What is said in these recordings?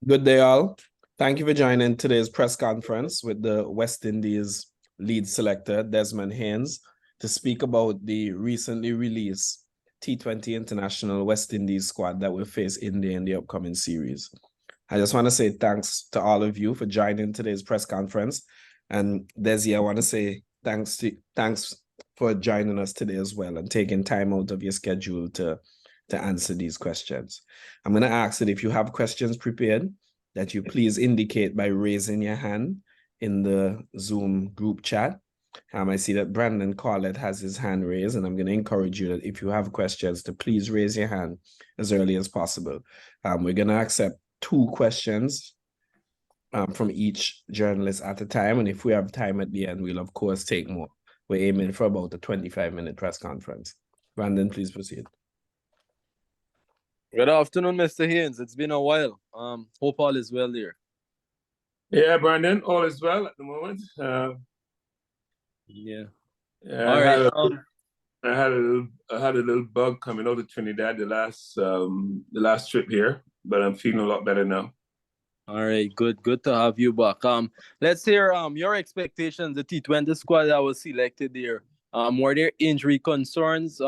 Good day, all. Thank you for joining today's press conference with the West Indies lead selector, Desmond Haynes, to speak about the recently released T20 International West Indies squad that will face India in the upcoming series. I just want to say thanks to all of you for joining today's press conference. And Desi, I want to say thanks for joining us today as well and taking time out of your schedule to answer these questions. I'm going to ask that if you have questions prepared, that you please indicate by raising your hand in the Zoom group chat. I see that Brandon Collett has his hand raised, and I'm going to encourage you that if you have questions to please raise your hand as early as possible. We're going to accept 2 questions from each journalist at a time, and if we have time at the end, we'll of course take more. We're aiming for about a 25-minute press conference. Brandon, please proceed. Good afternoon, Mr. Haynes. It's been a while. Hope all is well there. Yeah, Brandon, all is well at the moment. Yeah. All right. I had a little bug coming out of Trinidad the last trip here, but I'm feeling a lot better now. All right, good to have you back. Let's hear your expectations. The T20 squad that was selected there. Were there injury concerns?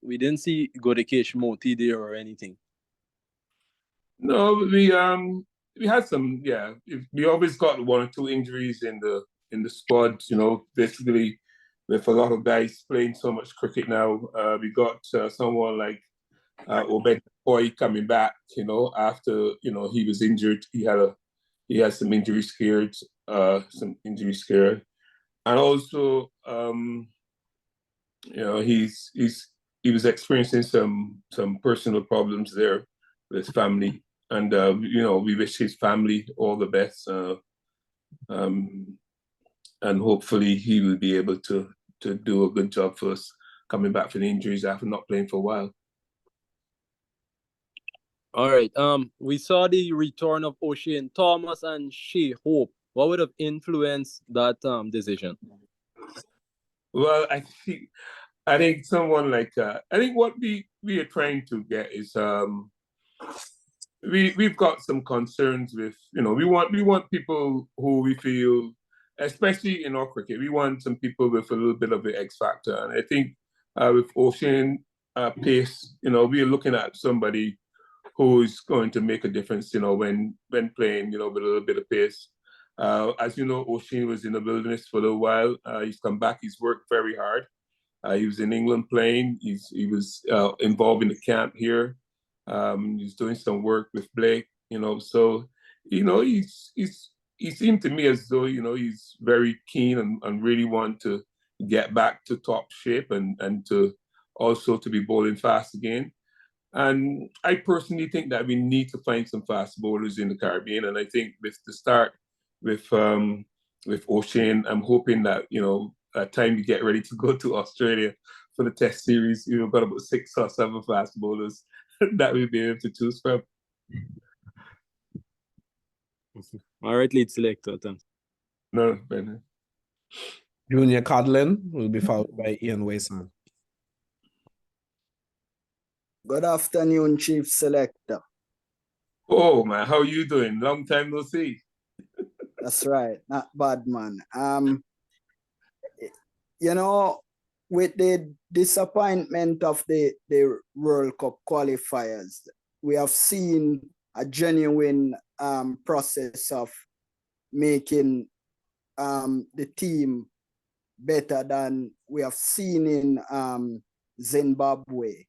We didn't see Godekesh Moti there or anything. No, we had some. Yeah, we always got 1 or 2 injuries in the squad. You know, basically with a lot of guys playing so much cricket now. We got someone like Obed Boy coming back. You know, after he was injured, he had some injury scared, and also he was experiencing some personal problems there with his family. And, we wish his family all the best. And hopefully he will be able to do a good job for us coming back from the injuries after not playing for a while. All right. We saw the return of O'Shane Thomas and Shea Hope. What would have influenced that decision? Well, I think someone like I think what we are trying to get is we've got some concerns with, we want people who we feel, especially in our cricket, we want some people with a little bit of the X factor. And I think with O'Shane pace, we are looking at somebody who is going to make a difference, when playing, with a little bit of pace. As you know, O'Shane was in the wilderness for a little while. He's come back. He's worked very hard. He was in England playing. He was involved in the camp here. He's doing some work with Blake, so, he seemed to me as though, he's very keen and really want to get back to top shape and to also to be bowling fast again. And I personally think that we need to find some fast bowlers in the Caribbean. And I think with the start with O'Shane, I'm hoping that, at time we get ready to go to Australia for the Test series, we've got about 6 or 7 fast bowlers that we'll be able to choose from. All right, lead selector. Thanks. No, Ben. Junior Codlin will be followed by Ian Wason. Good afternoon, Chief Selector. Oh, man, how are you doing? Long time no see. That's right, not bad, man. With the disappointment of the World Cup qualifiers, we have seen a genuine process of making the team better than we have seen in Zimbabwe.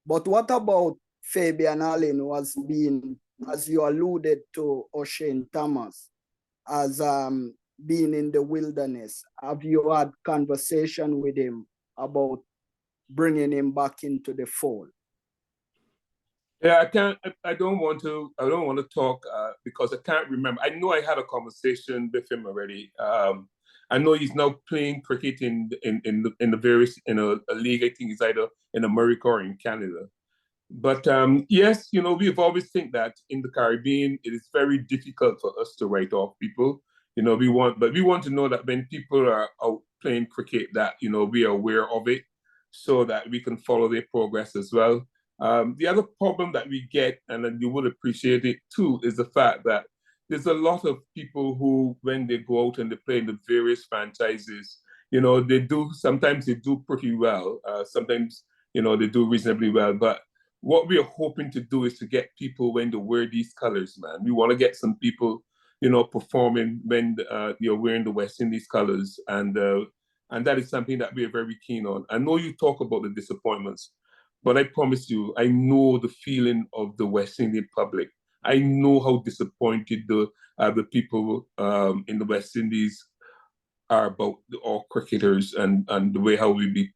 But what about Fabian Allen, who has been, as you alluded to, O'Shane Thomas, as being in the wilderness? Have you had conversation with him about bringing him back into the fold? Yeah, I don't want to talk because I can't remember. I know I had a conversation with him already. I know he's now playing cricket in the various in a league. I think it's either in America or in Canada. But yes, we've always think that in the Caribbean it is very difficult for us to write off people. We want to know that when people are out playing cricket, that we are aware of it. so that we can follow their progress as well. The other problem that we get, and then you would appreciate it too, is the fact that there's a lot of people who, when they go out and they play in the various franchises, sometimes they do pretty well. Sometimes, they do reasonably well. But what we are hoping to do is to get people when they wear these colors, man. We want to get some people, performing when you're wearing the West Indies colors. And that is something that we are very keen on. I know you talk about the disappointments, but I promise you, I know the feeling of the West Indian public. I know how disappointed the people in the West Indies are about our cricketers and the way how we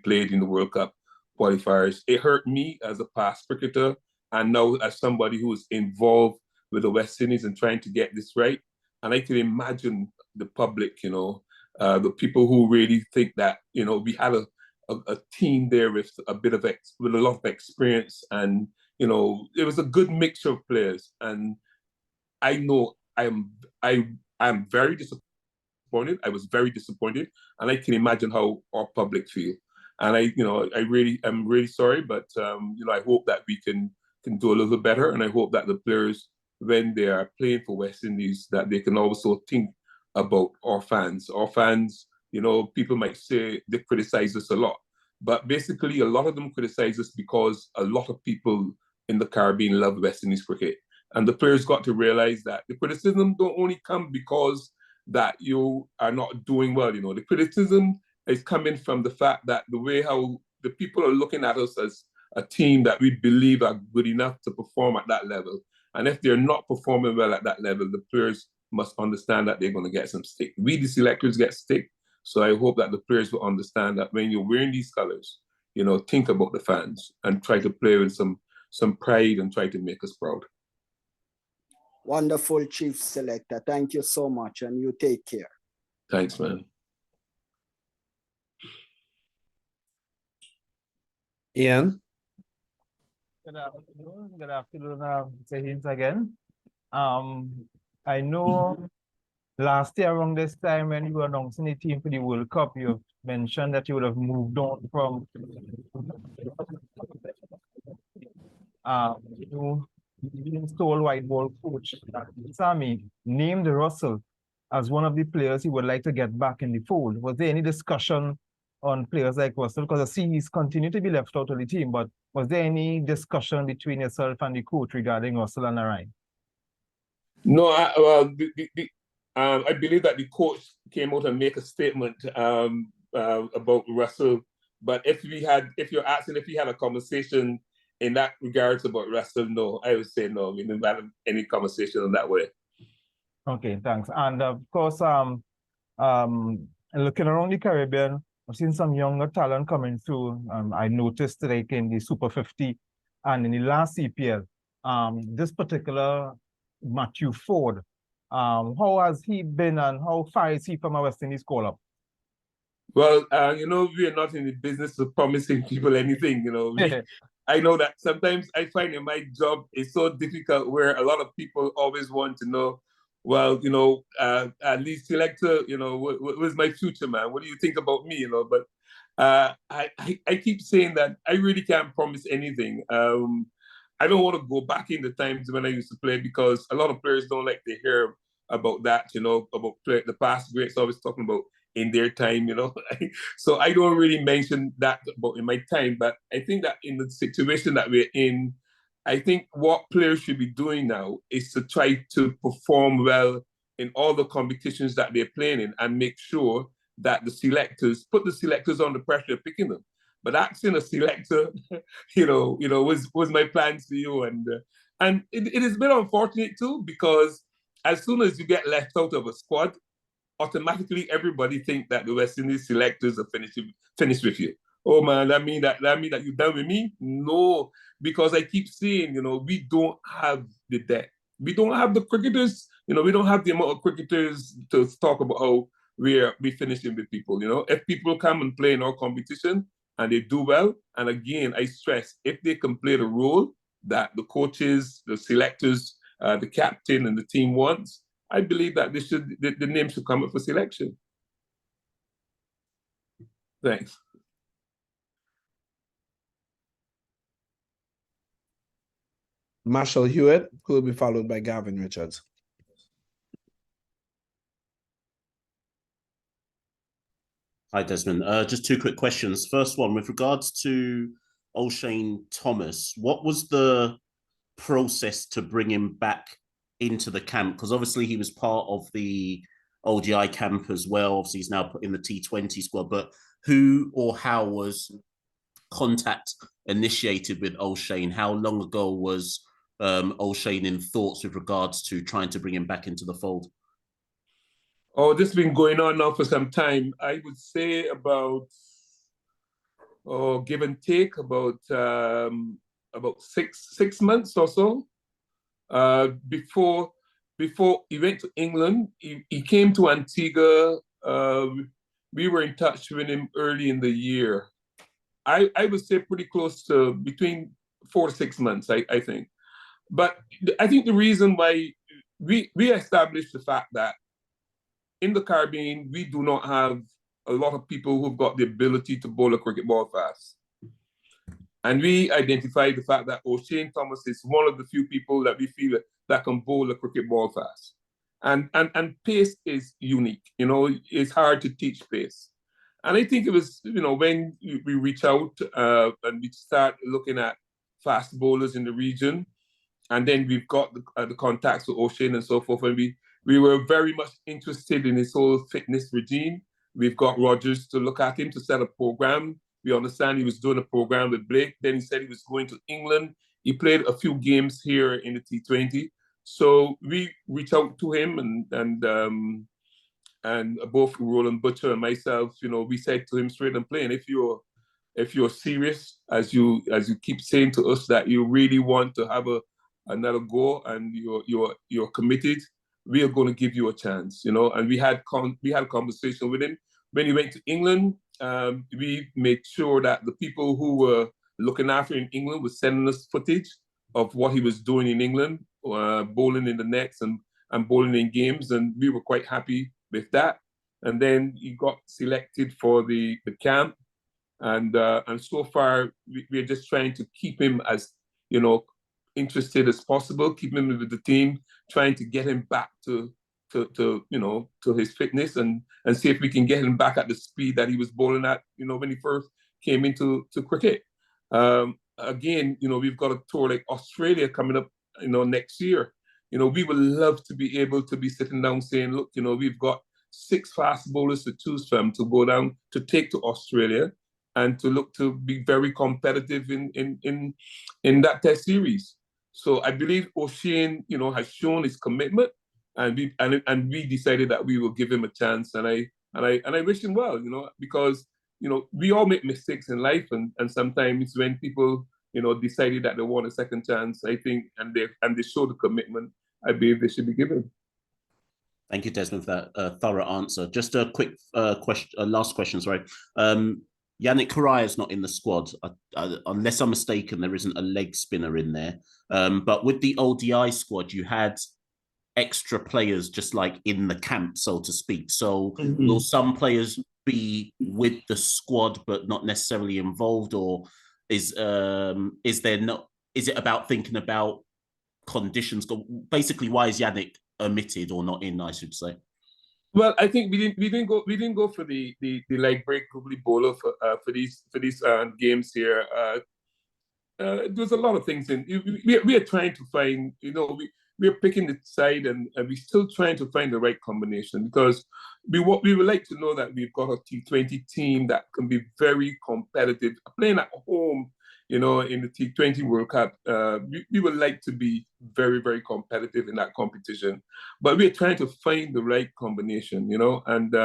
played in the World Cup qualifiers. It hurt me as a past cricketer, and now as somebody who is involved with the West Indies and trying to get this right. And I can imagine the public, the people who really think that, we had a team there with with a lot of experience, and it was a good mixture of players. And I know I'm very disappointed. I was very disappointed, and I can imagine how our public feel. And I'm really sorry, but I hope that we can do a little better, and I hope that the players, when they are playing for West Indies, that they can also think about our fans. Our fans, people might say they criticize us a lot, but basically a lot of them criticize us because a lot of people in the Caribbean love West Indies cricket. And the players got to realize that the criticism don't only come because that you are not doing well. The criticism is coming from the fact that the way how the people are looking at us as a team that we believe are good enough to perform at that level. And if they're not performing well at that level, the players must understand that they're going to get some stick. We, the selectors, get stick. So I hope that the players will understand that when you're wearing these colors, think about the fans and try to play with some pride and try to make us proud. Wonderful, Chief Selector. Thank you so much, and you take care. Thanks, man. Ian? Good afternoon. Good afternoon, Haynes again. I know last year around this time when you were announcing the team for the World Cup, you mentioned that you would have moved on from sole white ball coach. Sammy named Russell as one of the players he would like to get back in the fold. Was there any discussion on players like Russell? Because I see he's continued to be left out of the team, but was there any discussion between yourself and the coach regarding Russell and Narayan? No, I believe that the coach came out and made a statement about Russell. But if you're asking if we had a conversation in that regards about Russell, no, I would say no. We didn't have any conversation in that way. Okay, thanks. And of course, looking around the Caribbean, I've seen some younger talent coming through. I noticed like in the Super 50 and in the last CPL, this particular Matthew Ford, how has he been and how far is he from a West Indies call-up? Well, we are not in the business of promising people anything, I know that sometimes I find in my job it's so difficult where a lot of people always want to know, well, at least selector, what's my future, man? What do you think about me, But I keep saying that I really can't promise anything. I don't want to go back in the times when I used to play because a lot of players don't like to hear about that, about the past greats always talking about in their time, So I don't really mention that about in my time, but I think that in the situation that we're in, I think what players should be doing now is to try to perform well in all the competitions that they're playing in and make sure that the selectors put the selectors on the pressure of picking them. But asking a selector, was my plans for you, and it has been unfortunate too because as soon as you get left out of a squad, automatically everybody think that the West Indies selectors are finished with you. Oh man, that mean that you're done with me? No, because I keep saying, we don't have the depth. We don't have the cricketers, we don't have the amount of cricketers to talk about how we're finishing with people. If people come and play in our competition and they do well, and again, I stress, if they can play the role that the coaches, the selectors, the captain and the team wants, I believe that the name should come up for selection. Thanks. Marshall Hewitt, who will be followed by Gavin Richards. Hi, Desmond. Just two quick questions. First one, with regards to O'Shane Thomas, what was the process to bring him back into the camp? Because obviously he was part of the ODI camp as well. Obviously he's now put in the T20 squad, but who or how was contact initiated with O'Shane? How long ago was O'Shane in thoughts with regards to trying to bring him back into the fold? Oh, this has been going on now for some time. I would say about, give and take, about 6 months or so. Before he went to England, he came to Antigua. We were in touch with him early in the year. I would say pretty close to between 4 to 6 months, I think. But I think the reason why we established the fact that in the Caribbean, we do not have a lot of people who've got the ability to bowl a cricket ball fast. And we identified the fact that O'Shane Thomas is one of the few people that we feel that can bowl a cricket ball fast. And pace is unique. You know, it's hard to teach pace. And I think it was, you know, when we reach out and we start looking at fast bowlers in the region, and then we've got the contacts with O'Shane and so forth, and we were very much interested in his whole fitness regime. We've got Rogers to look at him to set a program. We understand he was doing a program with Blake. Then he said he was going to England. He played a few games here in the T20. So we reached out to him and both Roland Butcher and myself, you know, we said to him straight and plain, if you're serious, as you keep saying to us that you really want to have another go and you're committed, we are going to give you a chance, you know. And we had a conversation with him. When he went to England, we made sure that the people who were looking after him in England were sending us footage of what he was doing in England, bowling in the nets and bowling in games, and we were quite happy with that. And then he got selected for the camp, and so far we're just trying to keep him as, you know, interested as possible, keep him with the team, trying to get him back to you know, to his fitness and see if we can get him back at the speed that he was bowling at, you know, when he first came into cricket. Again, you know, we've got a tour like Australia coming up, you know, next year. You know, we would love to be able to be sitting down saying, look, you know, we've got 6 fast bowlers to choose from to go down to take to Australia and to look to be very competitive in that test series. So I believe O'Shane, you know, has shown his commitment, and we decided that we will give him a chance, and I wish him well, you know, because, you know, we all make mistakes in life, and sometimes when people, you know, decided that they want a second chance, I think, and they show the commitment, I believe they should be given. Thank you, Desmond, for that thorough answer. Just a quick last question, sorry. Yannick Correa is not in the squad. Unless I'm mistaken, there isn't a leg spinner in there. But with the ODI squad, you had extra players just like in the camp, so to speak. So will some players be with the squad but not necessarily involved, or is it about thinking about conditions? Basically, why is Yannick omitted or not in, I should say? Well, I think we didn't go for the leg break probably bowler for these games here. There's a lot of things in. We are trying to find, you know, we're picking the side, and we're still trying to find the right combination, because we would like to know that we've got a T20 team that can be very competitive, playing at home, you know, in the T20 World Cup. We would like to be very, very competitive in that competition, but we're trying to find the right combination, you know. And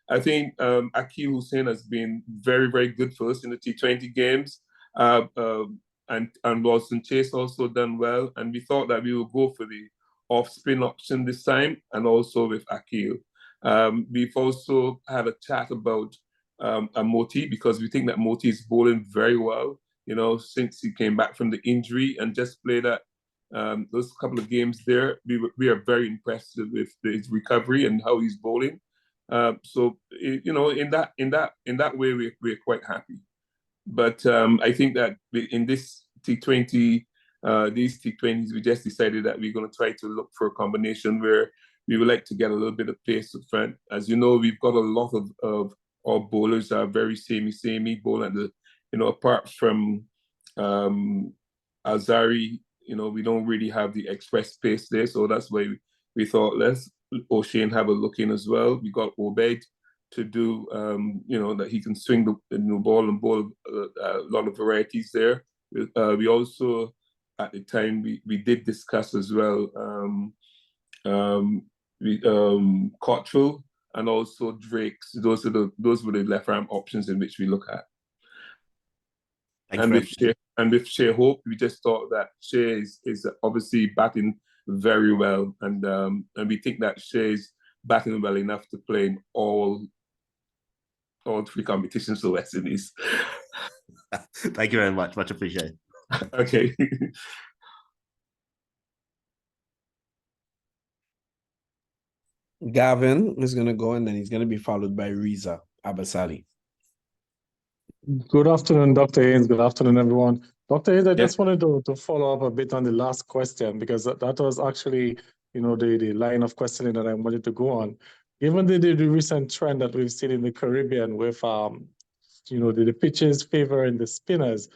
I think Akil Hussain has been very, very good for us in the T20 games. And Lawson Chase also done well, and we thought that we would go for the off-spin option this time, and also with Akil. We've also had a chat about Moti, because we think that Moti is bowling very well, you know, since he came back from the injury and just played at those couple of games there. We are very impressed with his recovery and how he's bowling. So, you know, in that way, we're quite happy. But I think that in this T20 these T20s, we just decided that we're going to try to look for a combination where we would like to get a little bit of pace up front. As you know, we've got a lot of our bowlers are very samey bowl at the, apart from Azari, we don't really have the express pace there. So that's why we thought let's O'Shane have a look in as well. We got Obed to do, that he can swing the ball and bowl a lot of varieties there. We also, at the time, we did discuss as well Cottrell and also Drake's. Those were the left arm options in which we look at. And with Shea Hope, we just thought that Shea is obviously batting very well, and we think that Shea is batting well enough to play in all three competitions for West Indies. Thank you very much. Much appreciated. Okay. Gavin is going to go, and then he's going to be followed by Riza Abasali. Good afternoon, Dr. Haynes. Good afternoon, everyone. Dr. Haynes, I just wanted to follow up a bit on the last question, because that was actually, the line of questioning that I wanted to go on. Given the recent trend that we've seen in the Caribbean with, the pitches favoring the spinners,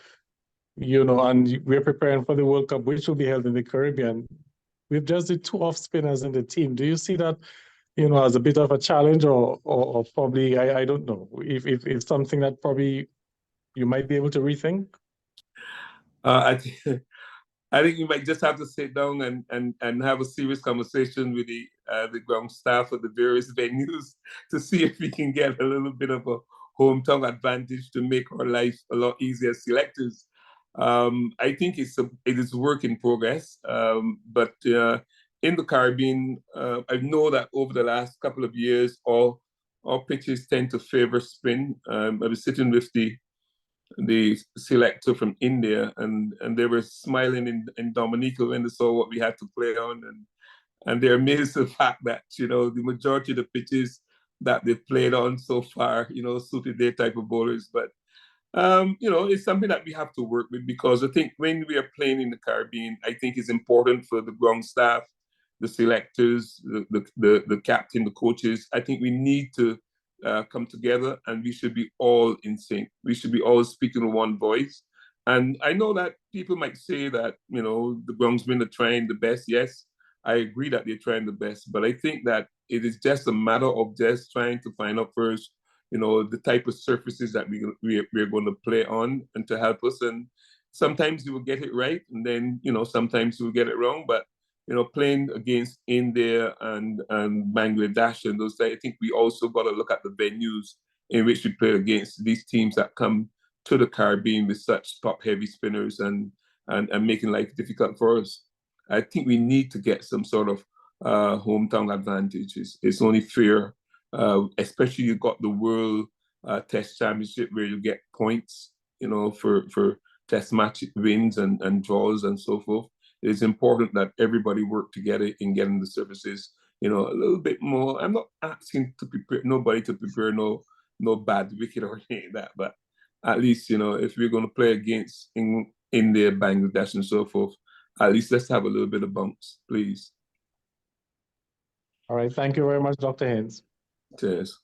and we're preparing for the World Cup, which will be held in the Caribbean. We've just the two off spinners in the team. Do you see that, as a bit of a challenge, or probably, I don't know, if it's something that probably you might be able to rethink? I think you might just have to sit down and have a serious conversation with the ground staff of the various venues to see if we can get a little bit of a hometown advantage to make our life a lot easier as selectors. I think it is work in progress, but in the Caribbean, I know that over the last couple of years, our pitches tend to favor spin. I was sitting with the selector from India, and they were smiling in Dominica when they saw what we had to play on, and they're amazed at the fact that the majority of the pitches that they've played on so far suited their type of bowlers. But it's something that we have to work with, because I think when we are playing in the Caribbean, I think it's important for the ground staff, the selectors, the captain, the coaches. I think we need to come together, and we should be all in sync. We should be all speaking with one voice. And I know that people might say that, the groundsmen are trying the best. Yes, I agree that they're trying the best, but I think that it is just a matter of just trying to find out first, the type of surfaces that we're going to play on, and to help us. And sometimes you will get it right, and then, sometimes you will get it wrong. But playing against India and Bangladesh and those, I think we also got to look at the venues in which we play against these teams that come to the Caribbean with such top-heavy spinners and making life difficult for us. I think we need to get some sort of hometown advantage. It's only fair, especially you got the World Test Championship where you get points, for Test match wins and draws and so forth. It's important that everybody work together in getting the services, a little bit more. I'm not asking nobody to prepare no bad wicket or anything like that, but at least, if we're going to play against India, Bangladesh and so forth, at least let's have a little bit of bumps, please. All right. Thank you very much, Dr. Haynes. Cheers.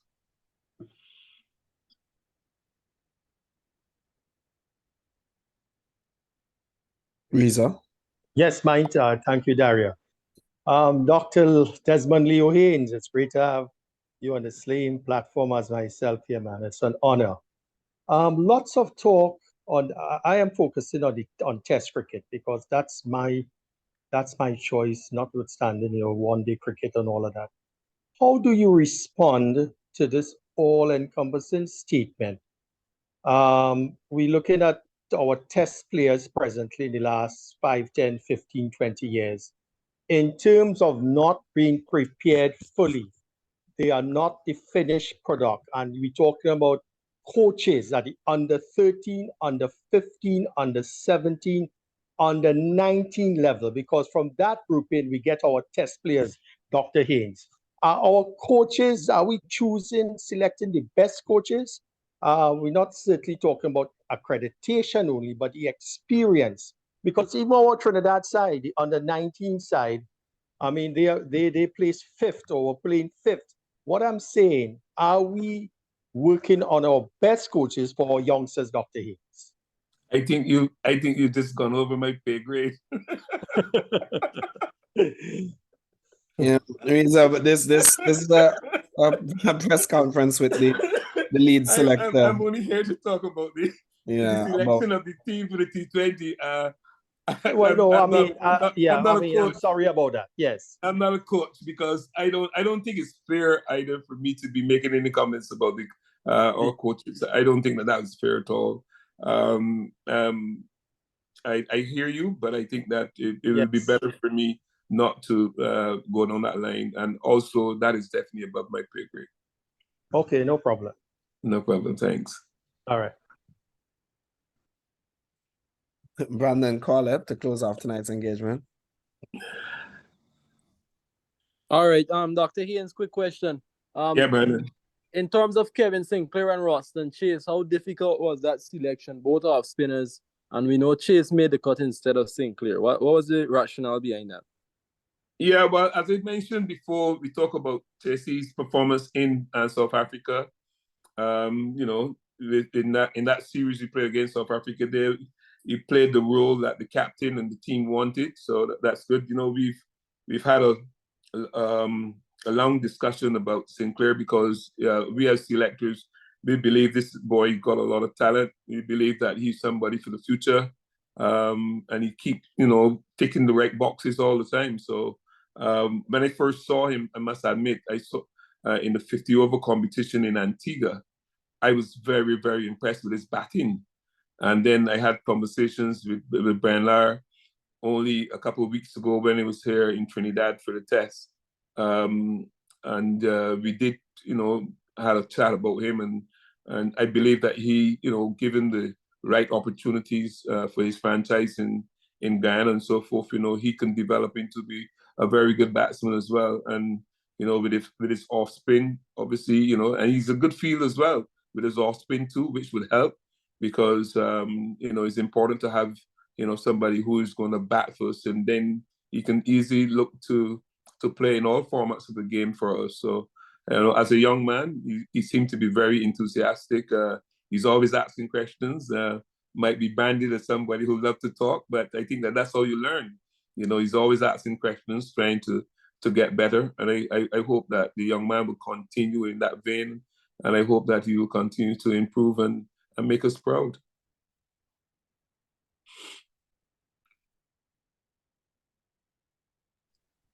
Riza. Yes, mine. Thank you, Daria. Dr. Desmond Leo Haynes, it's great to have you on the same platform as myself here, man. It's an honor. Lots of talk on. I am focusing on Test cricket, because that's my choice, notwithstanding one-day cricket and all of that. How do you respond to this all-encompassing statement? We're looking at our Test players presently in the last 5, 10, 15, 20 years. In terms of not being prepared fully, they are not the finished product. And we're talking about coaches at the under 13, under 15, under 17, under 19 level, because from that grouping, we get our Test players, Dr. Haynes. Our coaches, are we selecting the best coaches? We're not certainly talking about accreditation only, but the experience. Because even our Trinidad side, the under 19 side, I mean, they placed fifth or were playing fifth. What I'm saying, are we working on our best coaches for our youngsters, Dr. Haynes? I think you just gone over my pay grade. Yeah, but this is a press conference with the lead selector. I'm only here to talk about the selection of the team for the T20. Well, no, I'm sorry about that. Yes, I'm not a coach because I don't think it's fair either for me to be making any comments about the our coaches. I don't think that is fair at all. I hear you, but I think that it would be better for me not to go down that line. And also, that is definitely above my pay grade. Okay, no problem. No problem. Thanks. All right. Brandon, call it to close off tonight's engagement. All right, Dr. Haynes, quick question. Yeah, Brandon. In terms of Kevin Sinclair and Roston Chase, how difficult was that selection? Both off spinners, and we know Chase made the cut instead of Sinclair. What was the rationale behind that? Yeah, well, as I mentioned before, we talk about Chase's performance in South Africa. You know, in that series we played against South Africa, there he played the role that the captain and the team wanted. So that's good. You know, we've had a long discussion about Sinclair because we as selectors, we believe this boy got a lot of talent. We believe that he's somebody for the future. And he keeps, you know, ticking the right boxes all the time. So when I first saw him, I must admit, I saw in the 50-over competition in Antigua, I was very, very impressed with his batting. And then I had conversations with Brian Lar only a couple of weeks ago when he was here in Trinidad for the test. We did, you know, had a chat about him. And I believe that he, you know, given the right opportunities for his franchise in Guyana and so forth, you know, he can develop into be a very good batsman as well. And, you know, with his off spin, obviously, you know, and he's a good fielder as well with his off spin too, which would help because, you know, it's important to have, you know, somebody who is going to bat first, and then you can easily look to play in all formats of the game for us. So, you know, as a young man, he seemed to be very enthusiastic. He's always asking questions. Might be branded as somebody who loves to talk, but I think that's how you learn. You know, he's always asking questions, trying to get better. And I hope that the young man will continue in that vein, and I hope that he will continue to improve and make us proud.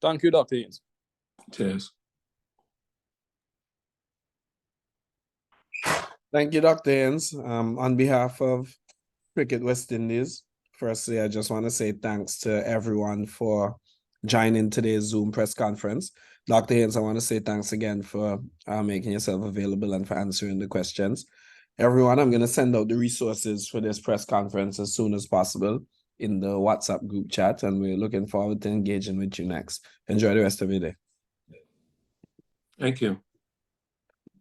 Thank you, Dr. Haynes. Cheers. Thank you, Dr. Haynes. On behalf of Cricket West Indies, firstly, I just want to say thanks to everyone for joining today's Zoom press conference. Dr. Haynes, I want to say thanks again for making yourself available and for answering the questions. Everyone, I'm going to send out the resources for this press conference as soon as possible in the WhatsApp group chat, and we're looking forward to engaging with you next. Enjoy the rest of your day. Thank you.